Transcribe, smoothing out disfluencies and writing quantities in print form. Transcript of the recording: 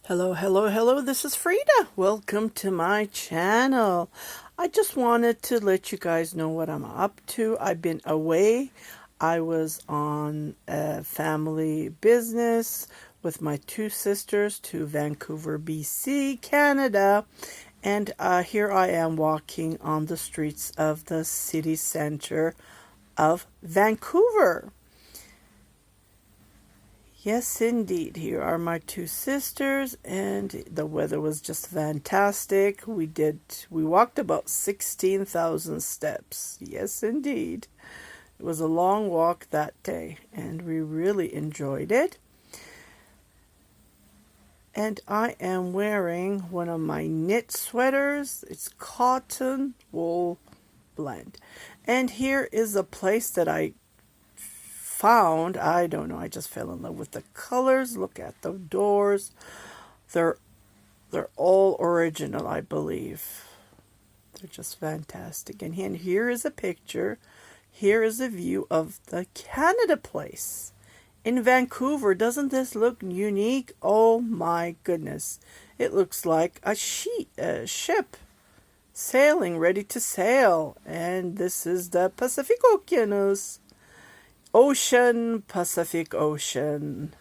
Hello, hello, hello. This is Frida. Welcome to my channel. I just wanted to let you guys know what I'm up to. I've been away. I was on a family business with my two sisters to Vancouver, BC, Canada. And here I am walking on the streets of the city center of Vancouver. Yes, indeed. Here are my two sisters, and the weather was just fantastic. We walked about 16,000 steps. Yes, indeed. It was a long walk that day, and we really enjoyed it. And I am wearing one of my knit sweaters. It's cotton wool blend. And here is a place that I found. I don't know, I just fell in love with the colors. Look at the doors. They're all original, I believe. They're just fantastic. And here is a picture. Here is a view of the Canada Place in Vancouver. Doesn't this look unique? Oh my goodness. It looks like a ship sailing, ready to sail. And this is the Pacific Ocean. Pacific Ocean.